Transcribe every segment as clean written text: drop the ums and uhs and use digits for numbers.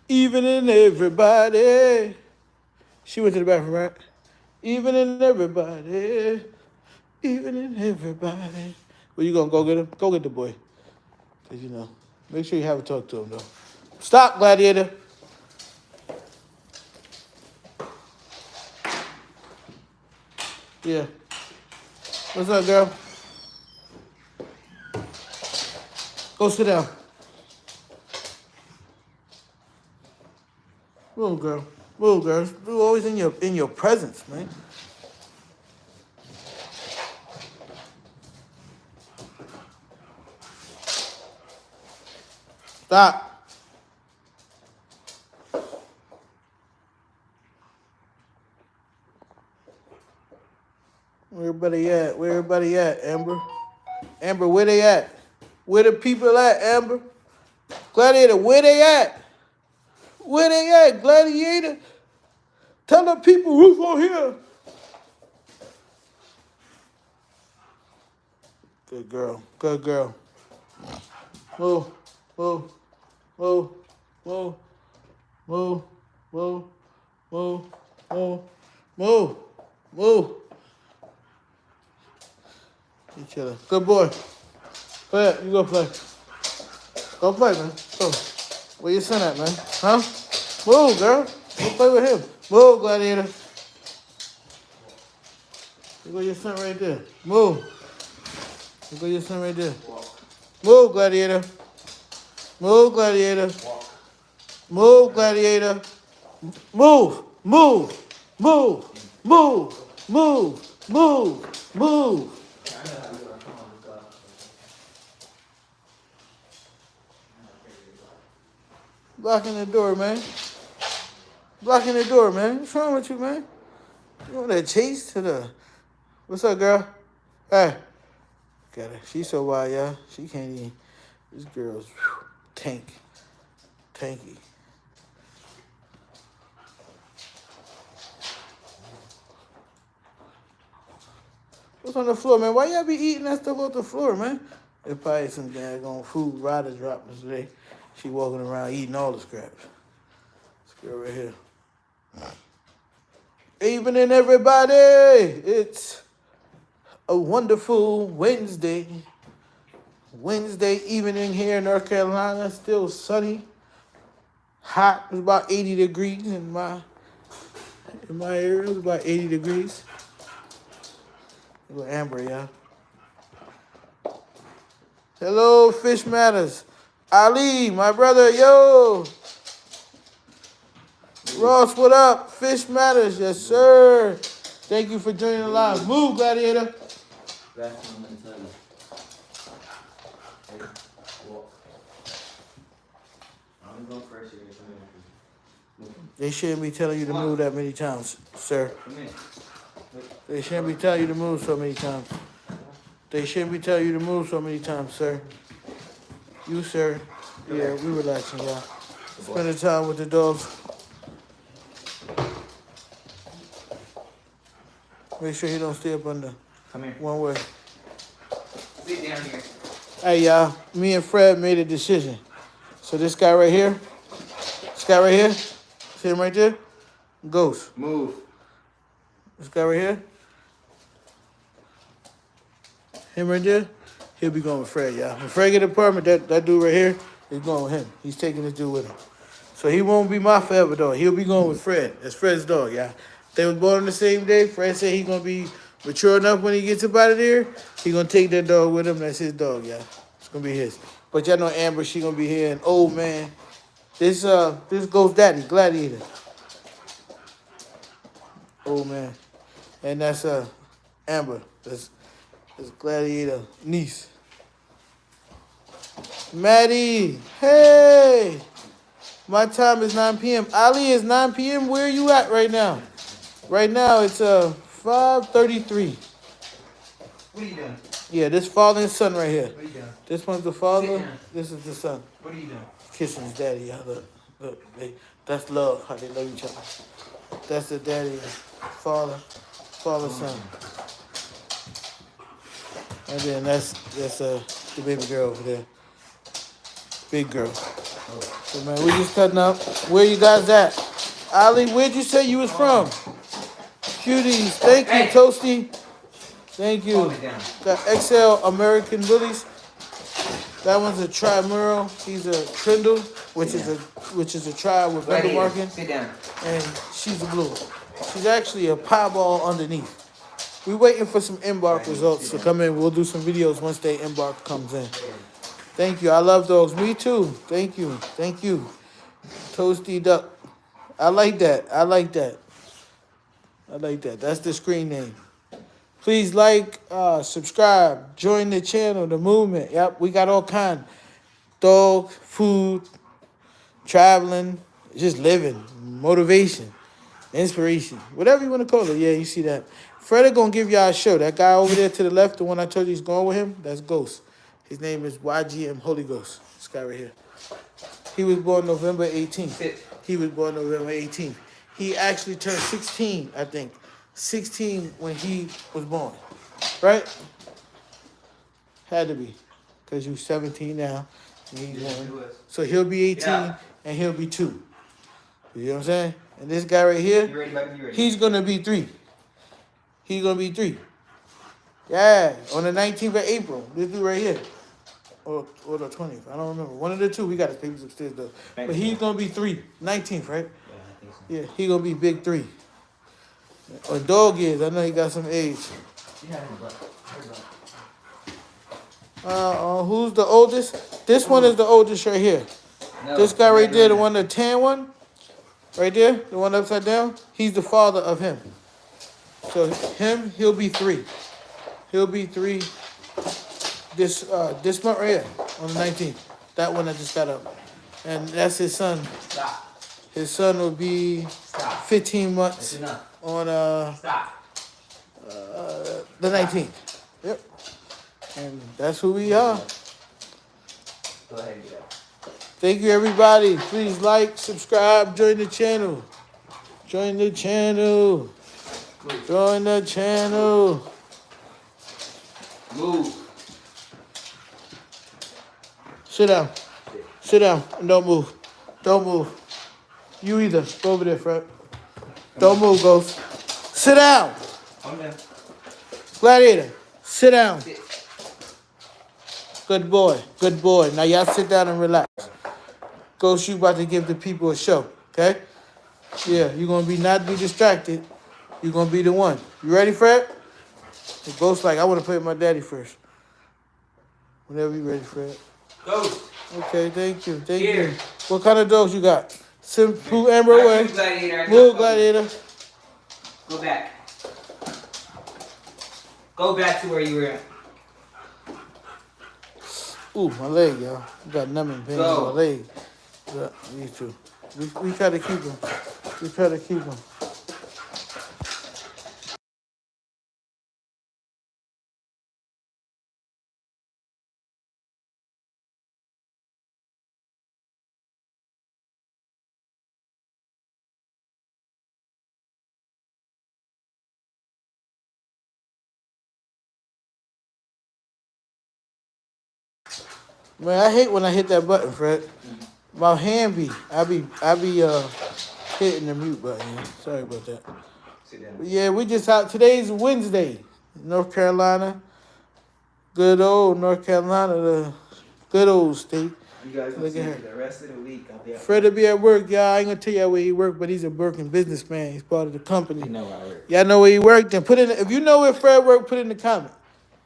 Even in everybody. She went to the bathroom, right? Even in everybody. Even in everybody. Well, you gonna go get him? Go get the boy. Cause you know, make sure you have a talk to him though. Stop, Gladiator. Yeah. What's up, girl? Go sit down. Move, girl. Move, girl. You're always in your presence, man. Stop. Where everybody at? Where everybody at, Amber? Amber, where they at? Where the people at, Amber? Gladiator, where they at? Where they at, Gladiator? Tell the people who's on here. Good girl. Good girl. Move. Move. Move. Move. Move. Move. Move. Move. Move. Move. You chilling. Good boy. Go ahead. You go play. Go play, man. Go. Where your son at, man? Huh? Move, girl. Go play with him. Move, Gladiator. There go your son right there. Move. There go your son right there. Move, Gladiator. Move, Gladiator. Move, Gladiator. Move. Move. Move. Move. Move. Move. Move. Blocking the door, man. Blocking the door, man. What's wrong with you, man? You want that chase to the... What's up, girl? Hey. Got her. She's so wild, y'all. She can't even... This girl's tanky. What's on the floor, man? Why y'all be eating that stuff off the floor, man? There's probably some daggone food Ryder dropped us today. She walking around eating all the scraps. This girl right here. Evening, everybody. It's a wonderful Wednesday. Wednesday evening here in North Carolina. Still sunny. Hot. It was about 80 degrees in my area. It was about 80 degrees. Little Amber, yeah. Hello, Fish Matters. Ali, my brother, yo. Ross, what up? Fish Matters, yes, sir. Thank you for joining the live. Move, Gladiator. They shouldn't be telling you to move that many times, sir. They shouldn't be telling you to move so many times. They shouldn't be telling you to move so many times, sir. You, sir. Yeah, we relaxing, y'all. Spending time with the dogs. Make sure he don't stay up under. Come here. One way. Sit down here. Hey, y'all. Me and Fred made a decision. So this guy right here. See him right there? Ghost. Move. This guy right here. Him right there. He'll be going with Fred, y'all. When Fred get an apartment, that dude right here is going with him. He's taking this dude with him. So he won't be my forever dog. He'll be going with Fred. That's Fred's dog, y'all. They was born on the same day. Fred said he's going to be mature enough when he gets up out of there. He's going to take that dog with him. That's his dog, y'all. It's going to be his. But y'all know Amber, she going to be here. And old man, this Ghost Daddy, Gladiator. Old man. And that's Amber. That's Gladiator niece. Maddie, hey. My time is 9 p.m. Ali, is 9 p.m. Where are you at right now? Right now, it's 5:33. What are you doing? Yeah, this father and son right here. What are you doing? This one's the father. This is the son. What are you doing? Kissing his daddy. Yeah, look, that's love. How they love each other. That's the daddy, and father, son. And then that's the baby girl over there. Big girl. So man, we just cutting up. Where you guys at? Ali, where'd you say you was from? Cuties, thank you. Hey. Toasty, thank you. Hold it down. Got XL American Bullies. That one's a trimural. He's a Trindle, which is a tri with Right bundle here. marking, Sit down. and she's a blue. She's actually a pieball underneath. We waiting for some embark results to come in. We'll do some videos once they embark comes in. Thank you. I love dogs. Me too. Thank you. Thank you. Toasty Duck. I like that. I like that. I like that. That's the screen name. Please like, subscribe, join the channel, the movement. Yep, we got all kind. Dog, food, traveling, just living, motivation, inspiration, whatever you want to call it. Yeah, you see that. Freddy gonna give y'all a show. That guy over there to the left, the one I told you he's going with him, that's Ghost. His name is YGM Holy Ghost. This guy right here. He was born November 18th. Sit. He was born November 18th. He actually turned 16, I think. 16 when he was born. Right? Had to be. Because you're 17 now. And he's one. So he'll be 18 Yeah. and he'll be 2. You know what I'm saying? And this guy right here, You ready, baby? You ready? he's going to be 3. He's going to be 3. Yeah, on the 19th of April. This dude right here. Or the 20th. I don't remember. One of the two. We got his papers upstairs though. But he's going to be 3. 19th, right? Yeah, I think so. Yeah, he going to be big 3. Or dog is. I know he got some age. Yeah, but. Who's the oldest? This one is the oldest right here. No, This guy right there, the no. one, the tan one, right there, the one upside down, he's the father of him. So him, he'll be 3. He'll be 3 this month right here, on the 19th. That one that just got up. And that's his son. Stop. His son will be Stop. 15 That's months enough. on Stop. the 19th. Yep. And that's who we are. Go ahead and get up. Thank you, everybody. Please like, subscribe, join the channel. Join the channel. Join the channel. Move. Sit down. Sit down and don't move. Don't move. You either. Go over there, Fred. Don't move, Ghost. Sit down. Calm down. Gladiator, sit down. Sit. Good boy. Good boy. Now y'all sit down and relax. Ghost, you about to give the people a show, okay? Yeah, you're going to not be distracted. You're going to be the one. You ready, Fred? The Ghost like, I want to play with my daddy first. Whenever you ready, Fred. Go. Okay, thank you. Thank Here. you. What kind of dogs you got? Simple Amber Move, Way. Gladiator. Move, Gladiator. Go back. Go back to where you were at. Ooh, my leg, y'all. I got numbing pain in my Go. leg. Yeah, me too. We try to keep him. We try to keep him. Man, I hate when I hit that button, Fred. My hand I be hitting the mute button. Yeah. Sorry about that. Sit down. But yeah, we just out. Today's Wednesday, North Carolina. Good old North Carolina, the good old state. You guys will Look see at me her. the rest of the week. I'll be out. Fred will be at work, y'all. I ain't gonna tell y'all where he work, but he's a working businessman. He's part of the company. You know where I work. Y'all know where he worked? Then put in. If you know where Fred worked, put in the comment.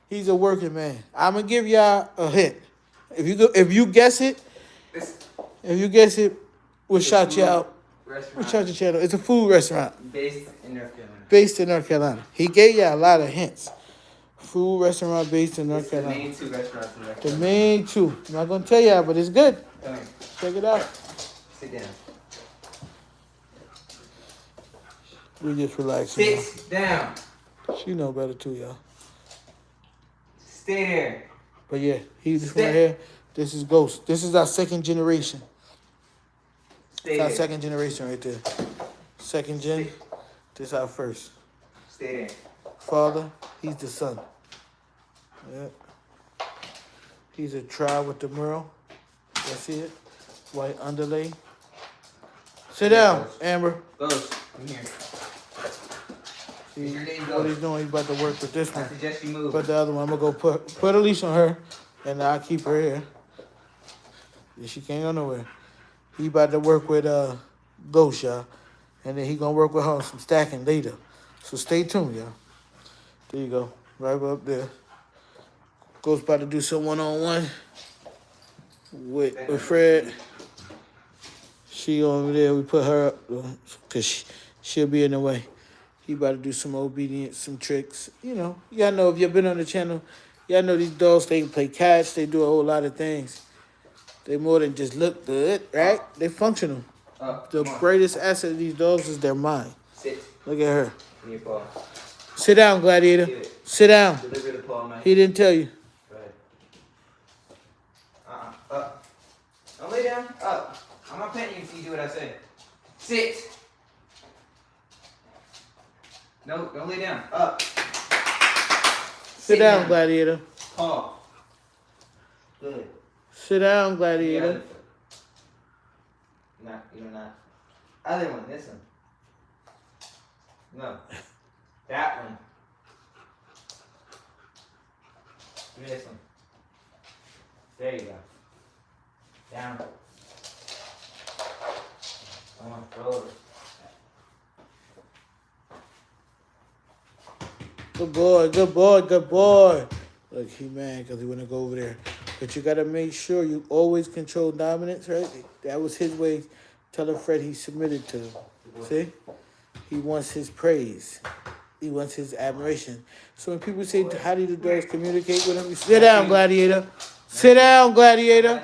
He's a working man. I'm gonna give y'all a hint. If you guess it, we'll shout you out. We'll Restaurant shout your channel. It's a food restaurant based in North Carolina. based in North Carolina. He gave y'all a lot of hints. Food restaurant based in North It's the Carolina. main 2 restaurants in North The Carolina. main 2. I'm not gonna tell y'all, but it's good. Come here. Check it out. Sit down. We just relaxing. y'all. Sit down. She know better too, y'all. Stay there. But yeah, he's Stay- right here. This is Ghost. This is our second generation. Stay It's our there. second generation right there. Second gen. This our first. Stay there. Father, he's the son. Yeah. He's a tribe with the Merle. That's it. white underlay. Sit down, Amber. Ghost, come here. See Your name what he's Ghost. doing? He's about to work with this I one. suggest you move. But the other one, I'm gonna go put a leash on her, and I'll keep her here. She can't go nowhere. He about to work with Ghost, y'all, and then he gonna work with her on some stacking later. So stay tuned, y'all. There you go, right up there. Ghost about to do some one-on-one with Fred. She over there. We put her up because she'll be in the way. He about to do some obedience, some tricks. You know, y'all know if you've been on the channel, y'all know these dogs, they can play catch. They do a whole lot of things. They more than just look good, right? They functional. The greatest asset of these dogs is their mind. Sit. Look at her. Give me your paw. Sit down, Gladiator. Give it. Sit down. Deliver the paw, man. He didn't tell you. Go ahead. Up. Don't lay down. Up. I'm not petting you until you do what I say. Sit. No, don't lay down. Up. Sit down, Gladiator. Paw. Good. Sit down, The Gladiator. other foot. You're not. Other one, this one. No. That one. Give me this one. There you go. Down. Come on, roll over. Good boy, good boy, good boy. Look, he mad because he want to go over there. But you got to make sure you always control dominance, right? That was his way telling Fred he submitted to him. See? He wants his praise. He wants his admiration. So when people say, how do the dogs communicate with him? You sit down, Gladiator. Sit down, Gladiator.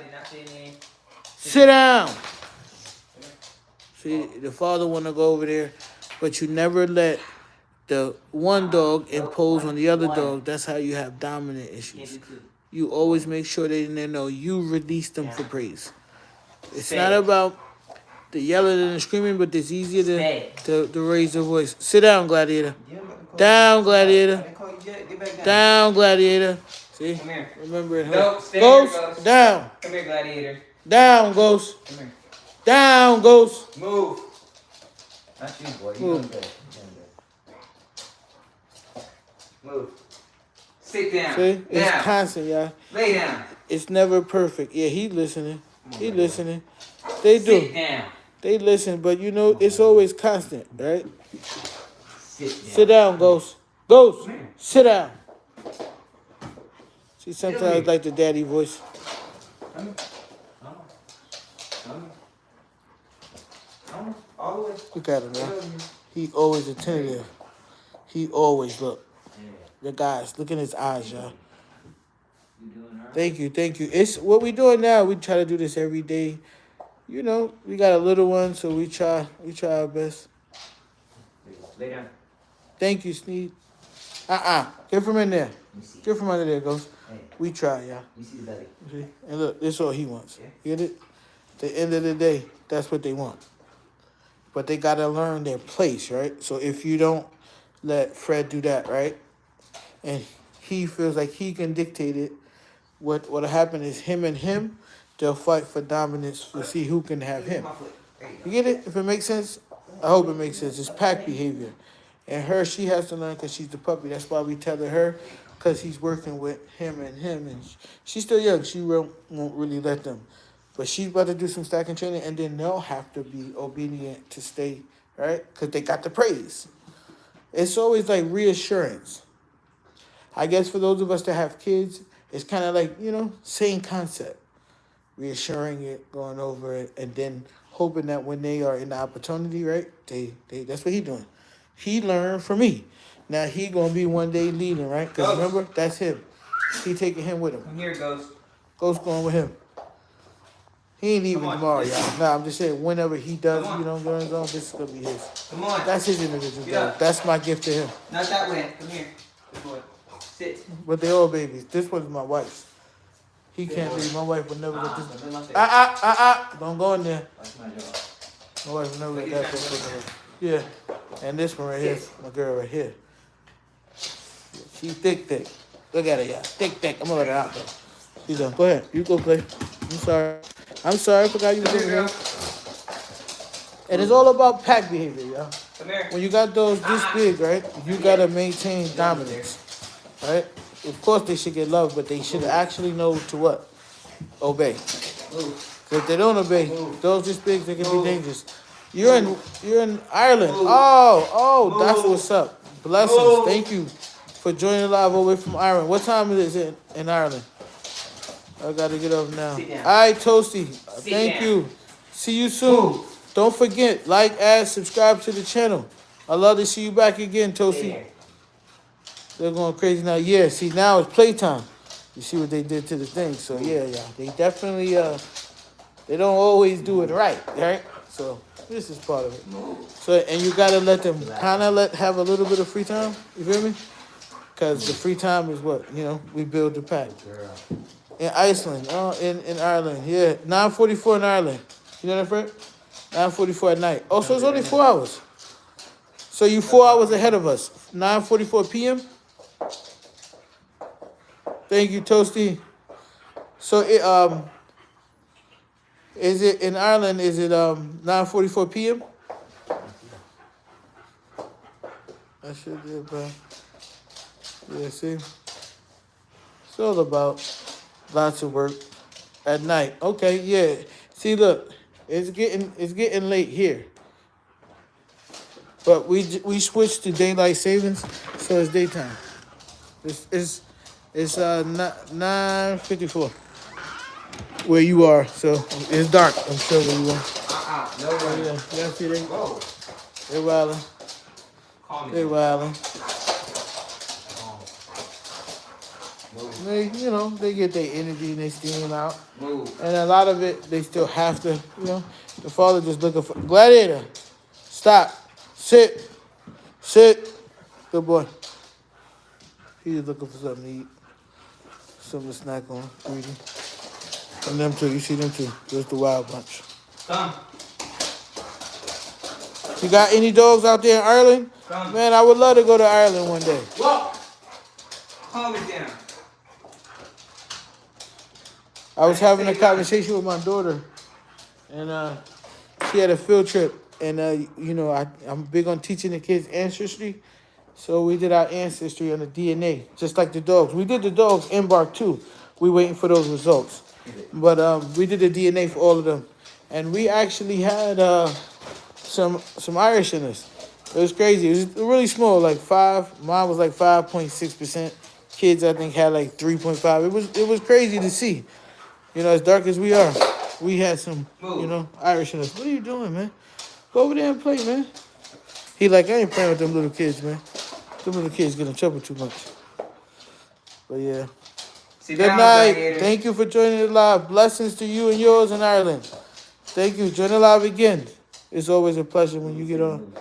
Sit down. See, the father want to go over there, but you never let the one dog impose on the other dog. That's how you have dominant issues. You always make sure they know you release them for praise. It's not about the yelling and the screaming, but it's easier to raise the voice. Sit down, Gladiator. Down, Gladiator. Down, Gladiator. See? Come here. Remember it. No, stay Ghost, here, Ghost. down. Come here, Gladiator. Down, Ghost. Come here. Down, Ghost. Move. Not you, boy. You doing good. Move. Sit down. See? It's Now. constant, y'all. Lay down. It's never perfect. Yeah, he listening. He listening. They Sit do. down. They listen, but you know, it's always constant, right? Sit down. Sit down, Ghost. Ghost, Come here. sit down. See, sometimes like the daddy voice. Come here. Come here. Come here. All the way. Look at him, Get man. over here. He always attentive. He always look. Yeah. The guys, look in his eyes, y'all. You doing all right? Thank you, thank you. It's what we doing now. We try to do this every day. You know, we got a little one, so we try our best. Lay down. Thank you, Sneed. Get from in there. Let me see. Get from under there, Ghost. Hey, We try, y'all. you see the belly. See? And look, this is all he wants. Yeah. Get it? At the end of the day, that's what they want. But they gotta learn their place, right? So if you don't let Fred do that, right? And he feels like he can dictate it, what'll happen is him and him, they'll fight for dominance to see who can have him. My foot. There you You get it? If it makes sense, I hope it makes sense. It's pack behavior. And her, she has to learn because she's the puppy. That's why we tell her, because he's working with him. And she's still young. She won't really let them. But she's about to do some stacking training, and then they'll have to be obedient to stay, right? Because they got the praise. It's always like reassurance. I guess for those of us that have kids, it's kind of like, you know, same concept. Reassuring it, going over it, and then hoping that when they are in the opportunity, right, they that's what he doing. He learned from me. Now he gonna be one day leading, right? Because remember, that's him. He taking him with him. Come here, Ghost. Ghost going with him. He ain't leaving Come on. tomorrow, y'all. Nah, I'm just saying, whenever he does, Come on. you know, going on, this is gonna be his. Come on. That's his individual Get dog. up. That's my gift to him. Not that way. Come here. Good boy. Sit. But they all babies. This one's my wife's. He can't leave. My wife would never let this. Don't my face. Don't go in there. Watch my jaw. My wife would never let that go. Yeah. And this one right here, my girl right here. She thick. Look at her, yeah. Thick. I'm gonna let her out though. She's done. Go ahead. You go play. I'm sorry. I'm sorry, I forgot you was Come over here, here. girl. And it's all about pack behavior, y'all. Come here. When you got those this big, right, you gotta maintain dominance, right? Of course they should get love, but they should actually know to what? Obey. Move. 'Cause if they don't obey, Move. those this big, they can be Move. dangerous. You're in Ireland. Move. Oh, that's Move. what's up. Blessings. Move. Thank you for joining live all the way from Ireland. What time is it in Ireland? I gotta get up now. Sit down. All right, Toasty. Sit Thank down. you. See you soon. Move. Don't forget, like, add, subscribe to the channel. I love to see you back again, Stay Toasty. there. They're going crazy now. Yeah, see, now it's playtime. You see what they did to the thing. So, yeah. They definitely, they don't always do it right? So, this is part of it. So, and you got to let them kind of have a little bit of free time. You feel me? Because the free time is what, we build the pack. Girl. In Iceland, in Ireland, yeah. 9:44 in Ireland. You know that, Fred? 9:44 at night. Oh, so it's only 4 hours. So you 4 hours ahead of us. 9:44 p.m. Thank you, Toasty. So is it in Ireland? Is it 9:44 p.m.? I should do, bro. Yeah, see, it's all about lots of work at night. Okay, yeah. See, look, it's getting late here. But we switched to daylight savings, so it's daytime. It's 9:54 where you are, so it's dark. I'm sure where you are. No way. Yeah, see they Whoa. they wildin', Call me. they wildin'. Move. They get their energy and they steam out, Move. and a lot of it they still have to. The father just looking for Gladiator. Stop, sit. Good boy. He's looking for something to eat, something to snack on. Greedy. And them too. You see them too. There's the wild bunch. Come. You got any dogs out there in Ireland? Come. Man, I would love to go to Ireland one day. Whoa. Calm it down. I was having a conversation with my daughter, and she had a field trip, and I'm big on teaching the kids ancestry, so we did our ancestry on the DNA, just like the dogs. We did the dogs embark too. We waiting for those results, but we did the DNA for all of them, and we actually had some Irish in us. It was crazy. It was really small, like 5. Mine was like 5.6%. Kids, I think, had like 3.5. It was crazy to see. As dark as we are, we had some, Irish in us. What are you doing, man? Go over there and play, man. He like, I ain't playing with them little kids, man. Them little kids get in trouble too much. But yeah. Sit Good down, night. Gladiator. Thank you for joining the live. Blessings to you and yours in Ireland. Thank you. Join the live again. It's always a pleasure when you get on.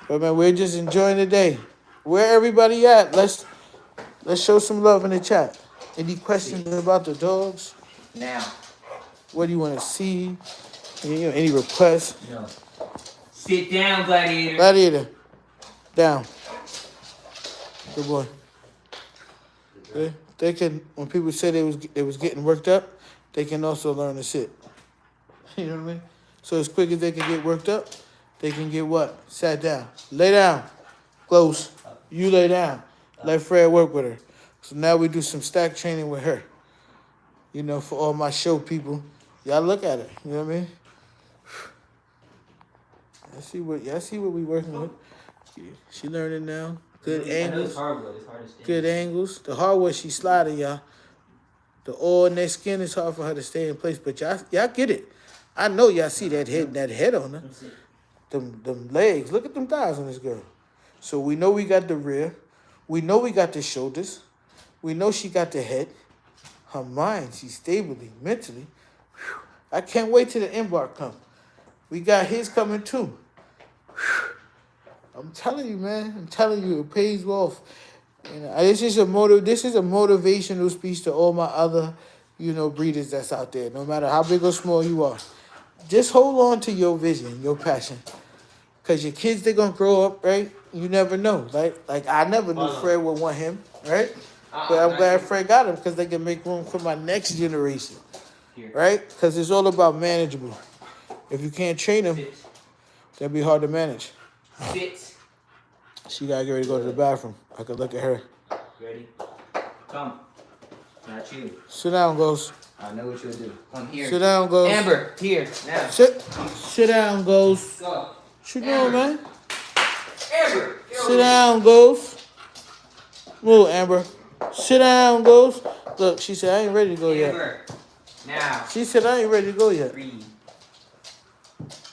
But man, we're just enjoying the day. Where everybody at? Let's show some love in the chat. Any questions about the dogs? Now. What do you want to see? Any requests? No. Sit down, Gladiator. Gladiator, down. Good boy. They can. When people say they was getting worked up, they can also learn to sit. You know what I mean? So as quick as they can get worked up, they can get what? Sat down. Lay down. Close. You lay down. Let Fred work with her. So now we do some stack training with her. For all my show people. Y'all look at it. You know what I mean? I see what we working with. She learning now. Good I know angles. it's hardwood. It's hard to stand. Good angles. The hardwood she sliding, y'all. The oil in that skin is hard for her to stay in place. But y'all get it. I know y'all see that head on her. Them legs. Look at them thighs on this girl. So we know we got the rear. We know we got the shoulders. We know she got the head. Her mind, she's stably, mentally. Whew. I can't wait till the embark come. We got his coming too. Whew. I'm telling you, man. I'm telling you, it pays off. This is a motivational speech to all my other, breeders that's out there. No matter how big or small you are, just hold on to your vision, your passion, because your kids, they're gonna grow up, right? You never know, right? Like I never knew Fred would want him, right? But I'm glad Fred got him because they can make room for my next generation. Here. right? Because it's all about manageable. If you can't train them, Sit. that'd be hard to manage. Sit. She gotta get ready to go to the bathroom. I could look at her. Ready? Come. Not you. Sit down, Ghost. I know what you'll do. Come here. Sit down, Ghost. Amber, here, now. Sit down, Ghost. Go. What you doing, man? Amber, Sit down, Ghost. Move, Amber. Sit down, Ghost. Look, she said, I ain't ready to go yet. Amber, now. She said, I ain't ready to go yet. Breathe.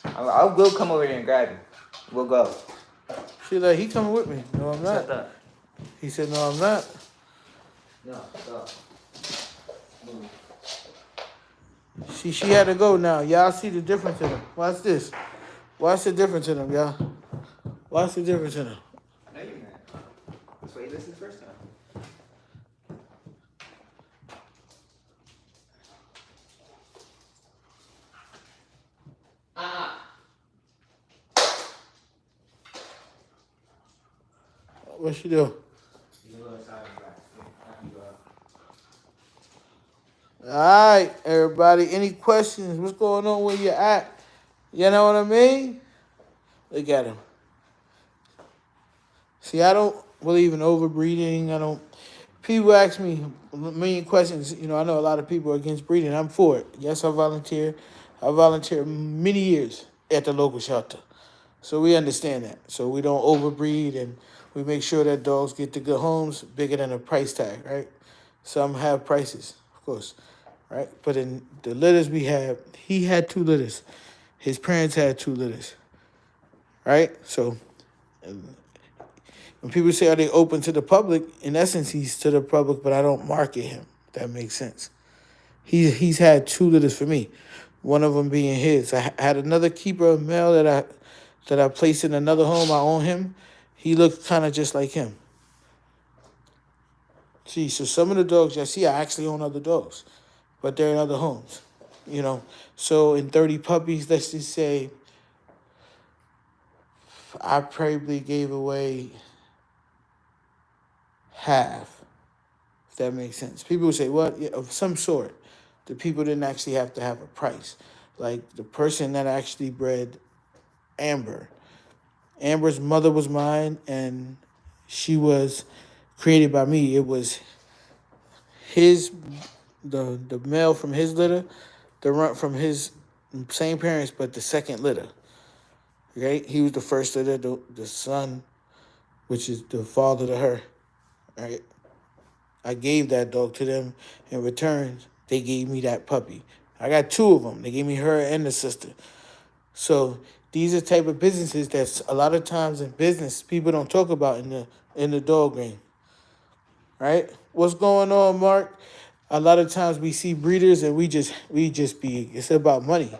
I will come over there and grab you. We'll go. She like, he coming with me. No, I'm Shut not. up. He said, no, I'm not. No, stop. Move. She had to go now. Y'all see the difference in them. Watch this. Watch the difference in them, y'all. Watch the difference in them. No, you're not. That's why you listened the first time. What she do? You can go inside and back. I can go out. All right, everybody. Any questions? What's going on where you at? You know what I mean? Look at him. See, I don't believe in overbreeding. I don't. People ask me a million questions. You know, I know a lot of people are against breeding. I'm for it. Yes, I volunteer. I volunteered many years at the local shelter. So we understand that. So we don't overbreed and we make sure that dogs get to good homes bigger than a price tag, right? Some have prices, of course, right? But in the litters we have, he had 2 litters. His parents had 2 litters, right? So when people say, are they open to the public? In essence, he's to the public, but I don't market him. If that makes sense. He's had 2 litters for me, one of them being his. I had another keeper male that I placed in another home. I own him. He looked kind of just like him. See, so some of the dogs I see, I actually own other dogs, but they're in other homes, you know. So in 30 puppies, let's just say I probably gave away half, if that makes sense. People would say, what? Yeah, of some sort. The people didn't actually have to have a price. Like the person that actually bred Amber. Amber's mother was mine, and she was created by me. It was the male from his litter, the runt from his same parents, but the second litter. Okay, he was the first litter, the son, which is the father to her. Right, I gave that dog to them. In return, they gave me that puppy. I got 2 of them. They gave me her and the sister. So these are type of businesses that a lot of times in business people don't talk about in the dog game. Right? What's going on, Mark? A lot of times we see breeders and we just be, it's about money.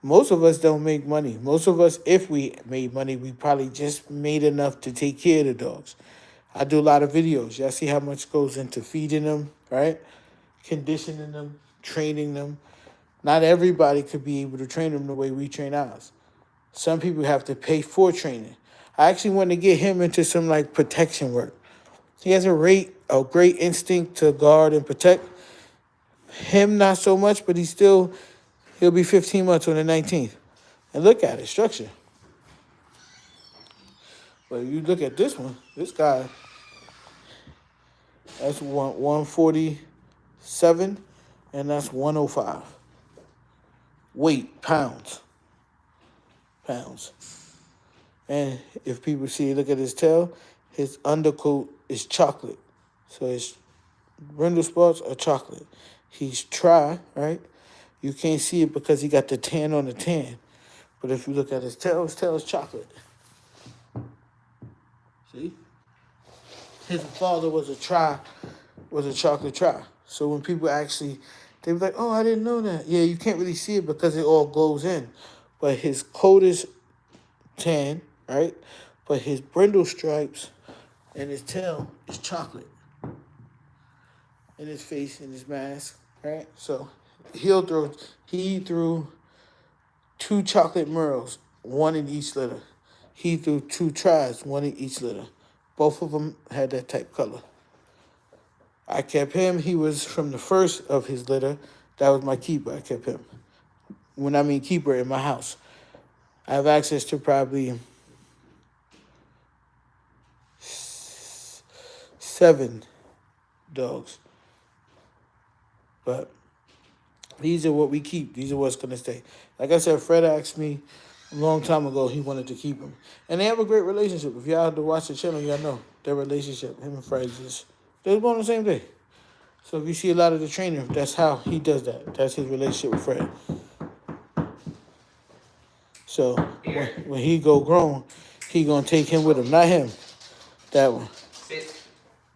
Most of us don't make money. Most of us, if we made money, we probably just made enough to take care of the dogs. I do a lot of videos. Y'all see how much goes into feeding them, right? Conditioning them, training them. Not everybody could be able to train them the way we train ours. Some people have to pay for training. I actually want to get him into some like protection work. He has a great instinct to guard and protect. Him not so much, but he'll be 15 months on the 19th. And look at it, structure. But you look at this one, this guy, that's 147, and that's 105. Weight, pounds. And if people see, look at his tail, his undercoat is chocolate. So his brindle spots are chocolate. He's right? You can't see it because he got the tan on the tan. But if you look at his tail is chocolate. See? His father was a chocolate tri. So when people actually, they be like, oh, I didn't know that. Yeah, you can't really see it because it all glows in. But his coat is tan, right? But his brindle stripes and his tail is chocolate. And his face and his mask, right? So he threw 2 chocolate merles, 1 in each litter. He threw 2 tries, 1 in each litter. Both of them had that type color. I kept him. He was from the first of his litter That was my keeper. I kept him. When I mean keeper, in my house, I have access to probably 7 dogs. But these are what we keep. These are what's going to stay. Like I said, Fred asked me a long time ago he wanted to keep them. And they have a great relationship. If y'all have to watch the channel, y'all know their relationship, him and Fred, is they're born on the same day. So if you see a lot of the training, that's how he does that. That's his relationship with Fred. So when he go grown, he gonna take him with him, not him. That one.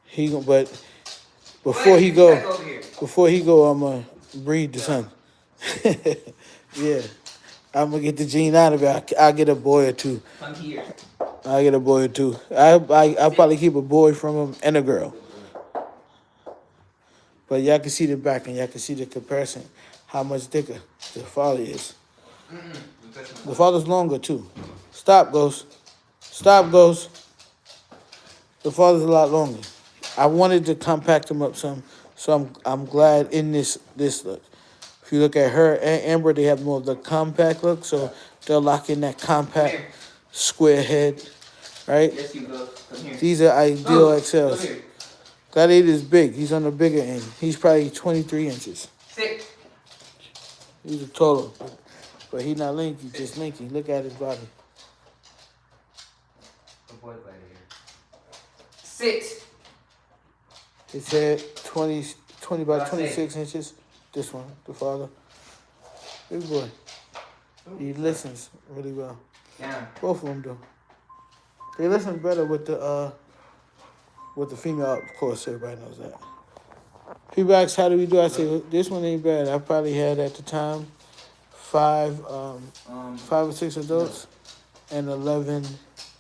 He gonna, but before he go, I'm gonna breed the son. Yeah, I'm gonna get the gene out of it. I'll get a boy or two. Come here. I'll get a boy or two. I'll probably keep a boy from him and a girl. But y'all can see the back and y'all can see the comparison, how much thicker the father is. The father's longer too. Stop, Ghost. Stop, Ghost. The father's a lot longer. I wanted to compact him up some, so I'm glad in this look. If you look at her and Amber, they have more of the compact look, so they'll lock in that compact square head, right? Yes, you go. Come here. These are ideal XLs. Come here. Gladiator is big. He's on the bigger end. He's probably 23 inches. Sit. He's a taller, but he's not lanky, just lanky. Look at his body. The boy right here. Sit. His head, 20 by 26 inches. This one, the father. Big boy. He listens really well. Yeah. Both of them do. They listen better with the female, of course, everybody knows that. People ask, how do we do? I say, this one ain't bad. I probably had at the time 5 or 6 adults and 11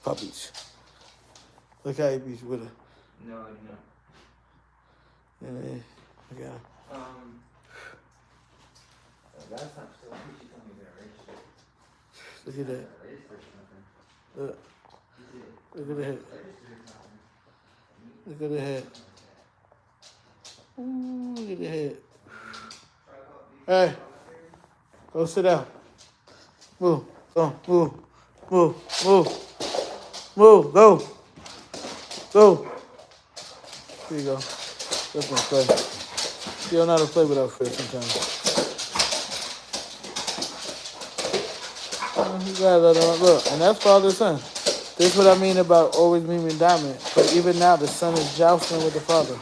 puppies. Look how he be with her. No, no. Yeah, I got her. Last time, so she told me that, right? Look at that. Look. Look at the head. Look at the head. Ooh, look at the head. Hey, go sit down. Move, go, move, move, move, move, go, go. Here you go. Let them play. You don't know how to play without Fred sometimes. You gotta let them look, and that's father and son. This is what I mean about always being dominant. But even now, the son is jousting with the father.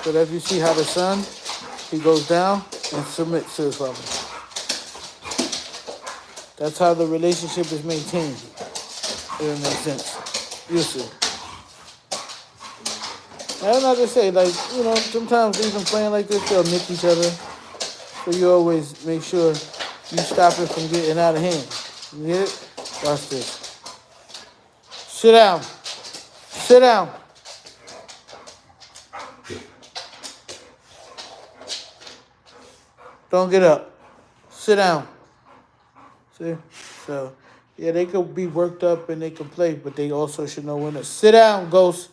But as you see how the son, he goes down and submits to his father. That's how the relationship is maintained. If it makes sense. You see. I'm not to say, like, you know, sometimes even playing like this, they'll nick each other. So you always make sure you stop it from getting out of hand. You get it? Watch this. Sit down. Sit down. Don't get up. Sit down. See? So, yeah, they could be worked up and they can play, but they also should know when to sit down, Ghost.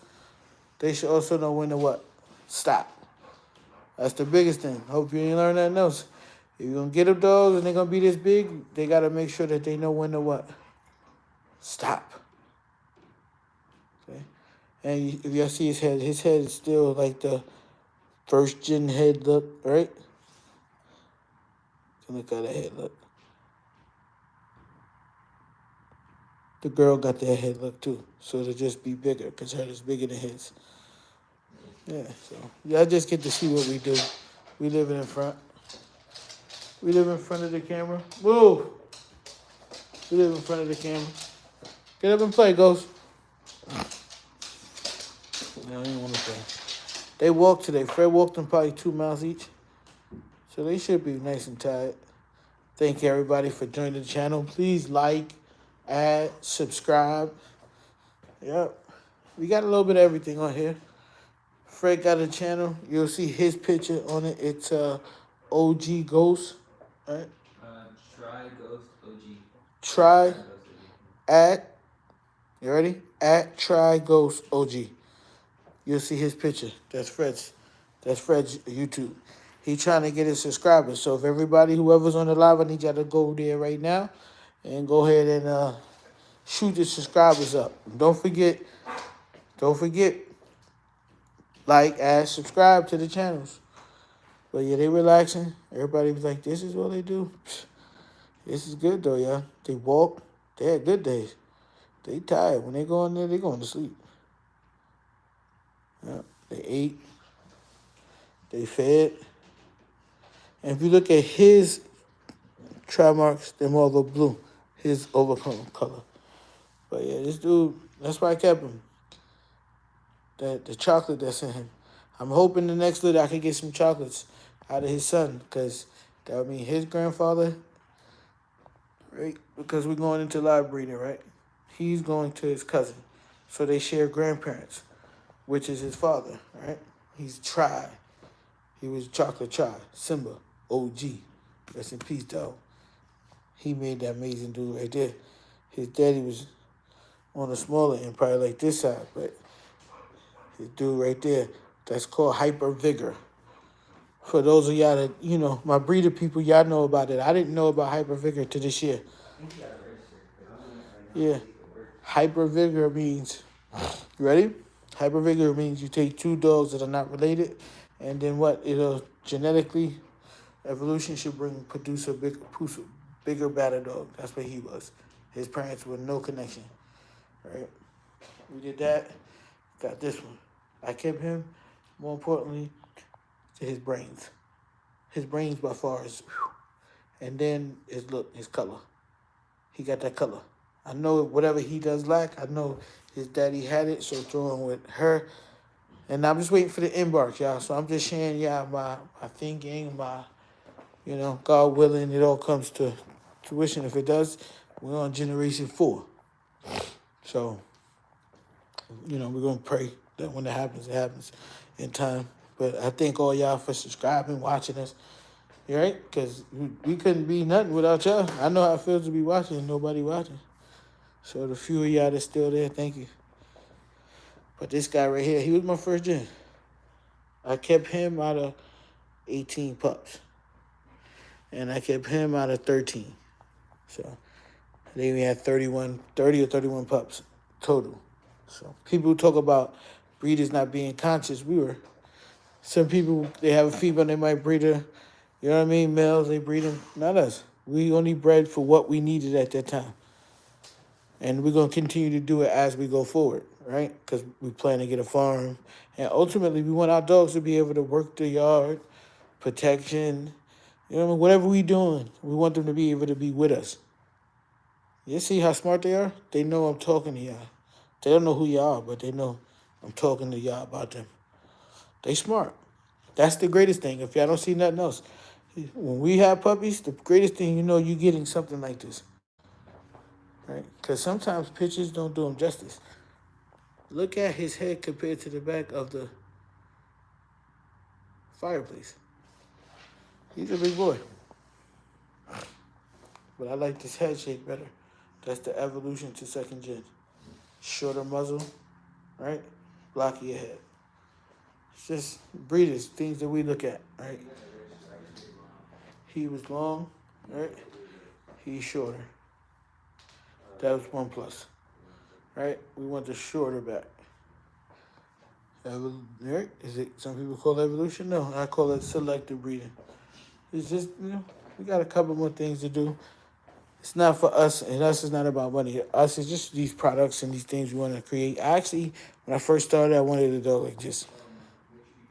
They should also know when to what? Stop. That's the biggest thing. Hope you ain't learn nothing else. If you're going to get them dogs and they're going to be this big, they got to make sure that they know when to what? Stop. Okay? And if y'all see his head is still like the first gen head look, right? Look how that head look. The girl got that head look too. So it'll just be bigger because hers is bigger than his. Yeah, so y'all just get to see what we do. We live in front. We live in front of the camera. Move. We live in front of the camera. Get up and play, Ghost. No, they don't want to play. They walked today. Fred walked them probably 2 miles each. So they should be nice and tired. Thank you, everybody, for joining the channel. Please like, add, subscribe. Yep. We got a little bit of everything on here. Fred got a channel. You'll see his picture on it. It's OG Ghost. Right? Try Ghost OG. Try at, you ready? At Try Ghost OG. You'll see his picture. That's Fred's YouTube. He trying to get his subscribers. So if everybody, whoever's on the live, I need y'all to go there right now and go ahead and shoot the subscribers up. Don't forget, like, add, subscribe to the channels. But yeah, they relaxing. Everybody was like, this is what they do. This is good though, yeah. They walk. They had good days. They tired. When they go in there, they going to sleep. Yeah. They ate. They fed. And if you look at his try marks, they're more of a blue. His overcome color. But yeah, this dude, that's why I kept him. The chocolate that's in him. I'm hoping the next litter I can get some chocolates out of his son, because that would mean his grandfather, right? Because we're going into live breeding, right? He's going to his cousin. So they share grandparents, which is his father, right? He's Try. He was Chocolate Try. Simba, OG. Rest in peace, though. He made that amazing dude right there. His daddy was on the smaller end, probably like this side, but his dude right there, that's called Hyper Vigor. For those of y'all that, you know, my breeder people, y'all know about it. I didn't know about Hyper Vigor to this year. Yeah. Hyper Vigor means, you ready? Hyper Vigor means you take two dogs that are not related, and then what? It'll genetically, evolution should produce a bigger, badder dog. That's what he was. His parents were no connection, right? We did that. Got this one. I kept him, more importantly, to his brains. His brains by far is, and then his look, his color. He got that color. I know whatever he does lack, I know his daddy had it, so throwing with her. And I'm just waiting for the embark, y'all. So I'm just sharing y'all my thinking, you know, God willing, it all comes to fruition. If it does, we're on generation 4. So, you know, we're going to pray that when it happens in time. But I thank all y'all for subscribing, watching us. Right? Because we couldn't be nothing without y'all. I know how it feels to be watching and nobody watching. So the few of y'all that's still there, thank you. But this guy right here, he was my first gen. I kept him out of 18 pups. And I kept him out of 13. So then we had 30 or 31 pups total. So people talk about breeders not being conscious. Some people, they have a female, they might breed her. You know what I mean? Males, they breed them. Not us. We only bred for what we needed at that time. And we're going to continue to do it as we go forward, right? Because we plan to get a farm. And ultimately, we want our dogs to be able to work the yard, protection, you know what I mean? Whatever we doing, we want them to be able to be with us. You see how smart they are? They know I'm talking to y'all. They don't know who y'all are, but they know I'm talking to y'all about them. They smart. That's the greatest thing. If y'all don't see nothing else. When we have puppies, the greatest thing, you know, you getting something like this. Right? Because sometimes pictures don't do him justice. Look at his head compared to the back of the fireplace. He's a big boy. But I like this head shape better. That's the evolution to second gen. Shorter muzzle, right? Blockier head. It's just breeders, things that we look at, right? He was long, right? He's shorter. That was 1 plus, right? We want the shorter back. Right? Is it? Some people call it evolution. No, I call it selective breeding. It's just, you know, we got a couple more things to do. It's not for us, and us is not about money. Us is just these products and these things we want to create. Actually, when I first started, I wanted a dog like this.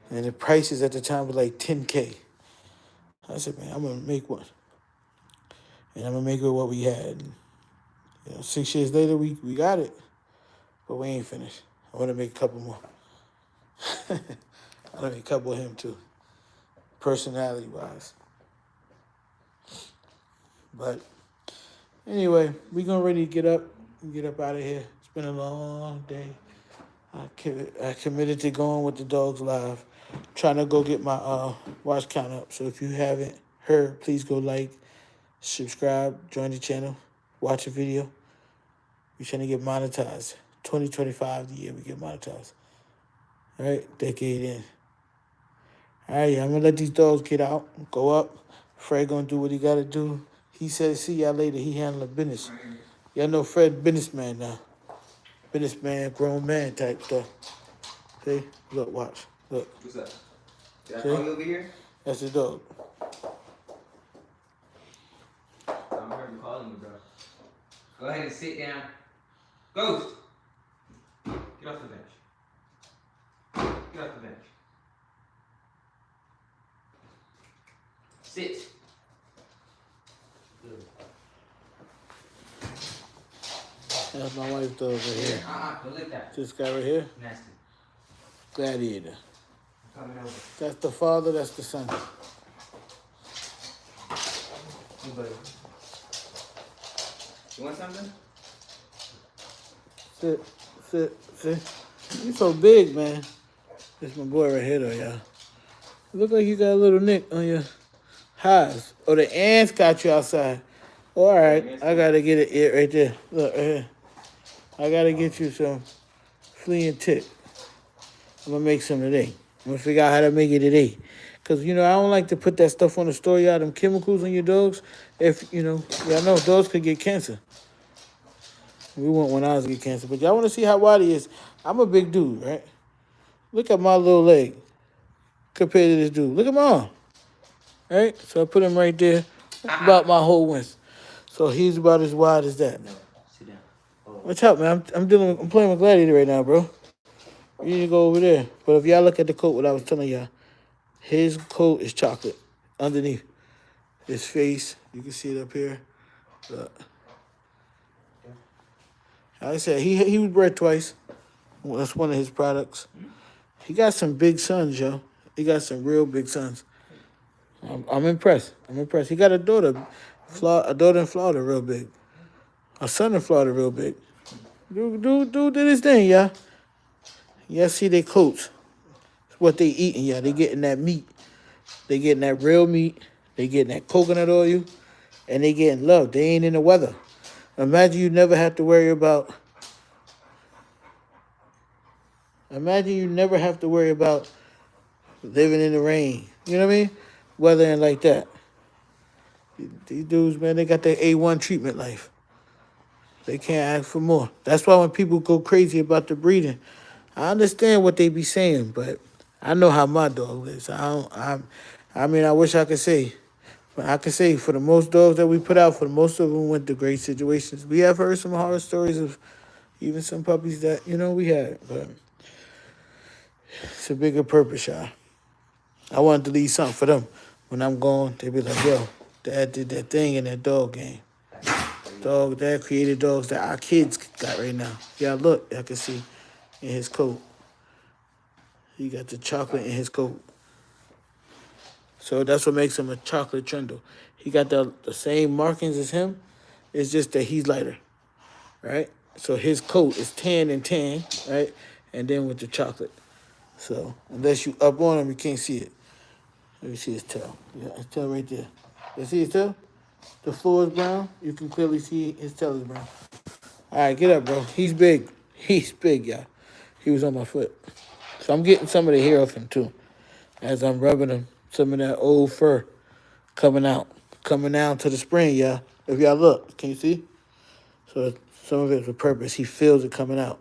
And the prices at the time were like $10K. I said, man, I'm going to make one. And I'm going to make it what we had. And, you know, 6 years later, we got it. But we ain't finished. I want to make a couple more. I want to make a couple of him, too. Personality-wise. But anyway, we going to ready to get up out of here. It's been a long day. I committed to going with the dogs live. Trying to go get my watch count up. So if you haven't heard, please go like, subscribe, join the channel, watch a video. We trying to get monetized. 2025 the year we get monetized. All right, decade in. All right, I'm gonna let these dogs get out, go up. Fred gonna do what he gotta do. He said, "See y'all later." He handling business. Y'all know Fred, businessman now. Businessman, grown man type stuff. See, look, watch, look. What's up? Did I See? call you over here? That's the dog. I'm heard you calling me, bro. Go ahead and sit down. Ghost! Get off the bench. Get off the bench. Sit. Good. That's my wife's dog right here. Don't lick that. This guy right here, Nasty. Gladiator. I'm coming over. That's the father, that's the son. You buddy. You want something? Sit. You so big, man. This my boy right here, though, y'all. Look like you got a little nick on your highs. Oh, the ants got you outside. All right, I gotta get it right there. Look, right here. I gotta get you some flea and tick. I'm gonna make some today. I'm gonna figure out how to make it today. Cause I don't like to put that stuff on the store, y'all, them chemicals on your dogs. If, y'all know dogs could get cancer. We want one ours to get cancer. But y'all wanna see how wide he is. I'm a big dude, right? Look at my little leg compared to this dude. Look at my arm. Right? So I put him right there. That's about my whole width. So he's about as wide as that. No. Sit down. Watch out, man. I'm playing with Gladiator right now, bro. You need to go over there. But if y'all look at the coat, what I was telling y'all, his coat is chocolate underneath. His face, you can see it up here. Look. Like I said, he was bred twice. Well, that's one of his products. He got some big sons, yo. He got some real big sons. I'm impressed. He got a daughter, in Florida, real big. A son in Florida, real big. Dude did his thing, yeah. Yeah, see their coats. It's what they eating, yeah. They getting that meat. They getting that real meat. They getting that coconut oil. And they getting love. They ain't in the weather. Imagine you never have to worry about living in the rain. You know what I mean? Weathering like that. These dudes, man, they got their A1 treatment life. They can't ask for more. That's why when people go crazy about the breeding, I understand what they be saying, but I know how my dog lives. I wish I could say. But I can say for the most dogs that we put out, for the most of them went to great situations. We have heard some horror stories of even some puppies that, we had. But it's a bigger purpose, y'all. I wanted to leave something for them. When I'm gone, they be like, yo, Dad did that thing in that dog game. Dad created dogs that our kids got right now. Yeah, look, I can see in his coat. He got the chocolate in his coat. So that's what makes him a chocolate trundle. He got the same markings as him. It's just that he's lighter, right? So his coat is tan, right? And then with the chocolate. So unless you up on him, you can't see it. Let me see his tail. Yeah, his tail right there. You see his tail? The floor is brown. You can clearly see his tail is brown. All right, get up, bro. He's big. He's big, y'all. He was on my foot. So I'm getting some of the hair off him, too. As I'm rubbing him, some of that old fur coming out to the spring, y'all. If y'all look, can you see? So some of it's with purpose. He feels it coming out.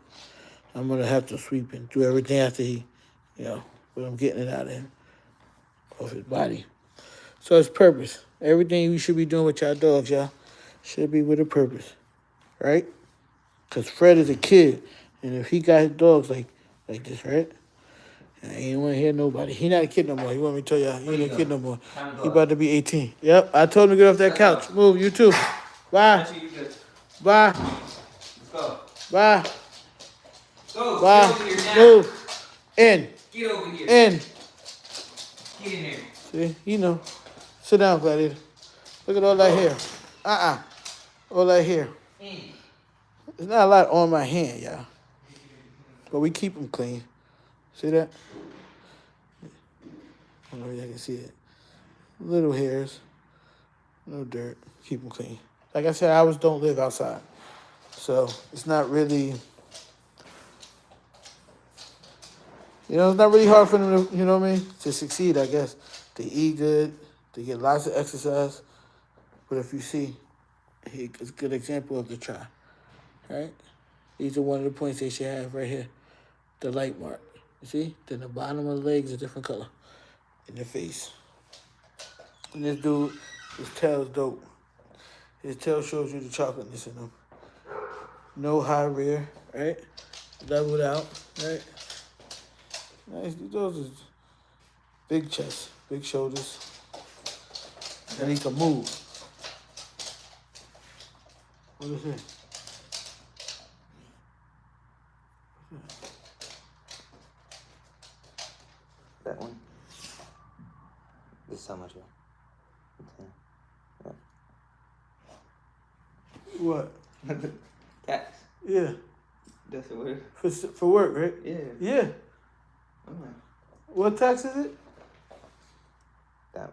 I'm going to have to sweep and do everything after but I'm getting it out of him, off his body. So it's purpose. Everything we should be doing with y'all dogs, y'all, should be with a purpose, right? Because Fred is a kid, and if he got his dogs like this, right? I ain't want to hear nobody. He not a kid no more. He want me to tell y'all, he ain't a kid no more. He about to be 18. Yep, I told him to get off that couch. Move, you too. Bye. Bye. Let's go. Bye. Go. Bye. Get over here now. Move. In. Get over here. In. Get in here. See, sit down, Gladiator. Look at all that hair. All that hair. There's not a lot on my hand, y'all. But we keep them clean. See that? I don't know if y'all can see it. Little hairs. No dirt. Keep them clean. Like I said, ours don't live outside. So it's not really, it's not really hard for them to, to succeed, I guess. To eat good, to get lots of exercise. But if you see, it's a good example of the try, right? These are one of the points they should have right here. The light mark. You see? Then the bottom of the legs a different color. In the face. And this dude, his tail's dope. His tail shows you the chocolateness in him. No high rear, right? Leveled out, right? Nice. Those are big chest, big shoulders. And he can move. What is it? That one. This is how much? Yeah. What? Tax. Yeah. That's the word. For work, right? Yeah. Yeah. Oh. What tax is it? That.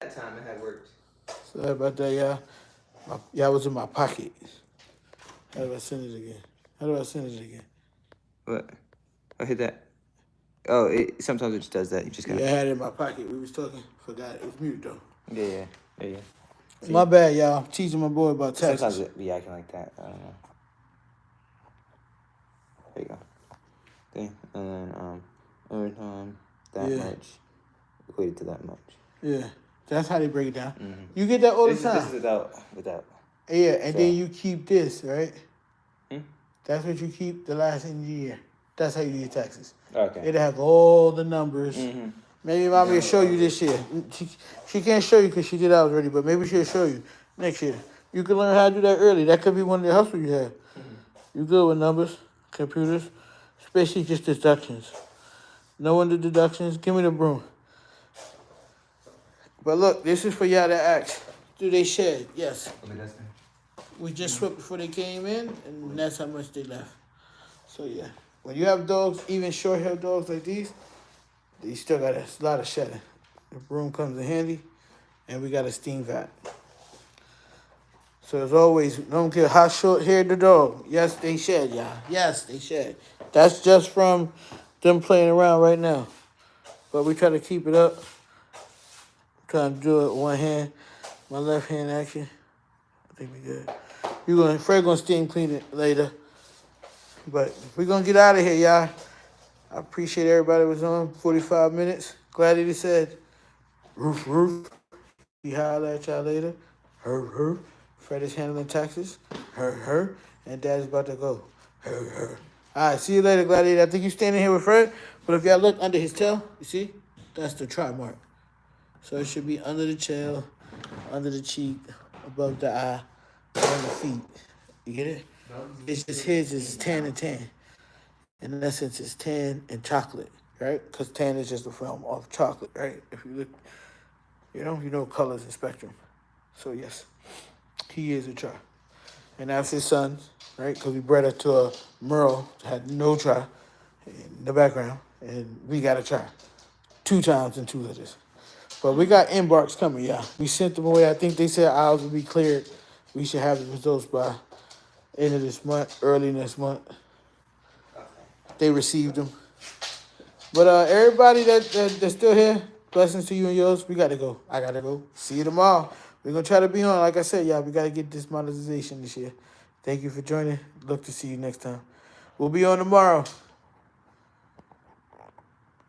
That time it had worked. Sorry about that, y'all. Y'all was in my pocket. How do I send it again? What? I hit that. Oh, sometimes it just does that. You just Yeah, I gotta. had it in my pocket. We was talking. Forgot it was mute though. Yeah. See? My bad, y'all. I'm teaching my boy about taxes. Sometimes it be acting like that. I don't know. There you go. Thing. And then overtime that much equated to that much. Yeah, that's how they break it down. Mm-hmm. You get that all the time. This is without. Yeah, and then you keep this, right? Hmm? That's what you keep the last end of the year. That's how you do your taxes. Okay. It'll have all the numbers. Mm-hmm. Maybe mommy will show you this year. She can't show you because she did ours already, but maybe she'll show you next year. You can learn how to do that early. That could be one of the hustles you have. Mm-hmm. You good with numbers, computers, especially just deductions. Knowing the deductions, give me the broom. But look, this is for y'all that ask. do they shed? Yes. Okay, that's fine. We just swept before they came in, and that's how much they left. So yeah, when you have dogs, even short-haired dogs like these, you still got a lot of shedding. The broom comes in handy, and we got a steam vat. So as always, don't care how short-haired the dog. Yes, they shed, y'all. Yes, they shed. That's just from them playing around right now. But we try to keep it up. Trying to do it with one hand. My left hand action. I think we good. Fred gonna steam clean it later. But we're gonna get out of here, y'all. I appreciate everybody was on 45 minutes. Glad he said, roof, roof. He holler at y'all later. Her. Fred is handling taxes. Her. And Dad's about to go. Her. All right, see you later, Gladiator. I think you're standing here with Fred. But if y'all look under his tail, you see? That's the try mark. So it should be under the tail, under the cheek, above the eye, on the feet. You get it? It's just his is tan and tan. In essence, it's tan and chocolate, right? Because tan is just a film of chocolate, right? If you look, you know colors and spectrum. So yes, he is a try. And that's his son, right? Because we bred her to a Merle, had no try in the background. And we got a try 2 times in 2 litters. But we got embarks coming, y'all. We sent them away. I think they said ours will be cleared. We should have the results by end of this month, early next month. They received them. But everybody that's still here, blessings to you and yours. We got to go. I got to go. See you tomorrow. We're going to try to be on. Like I said, y'all, we got to get this monetization this year. Thank you for joining. Look to see you next time. We'll be on tomorrow.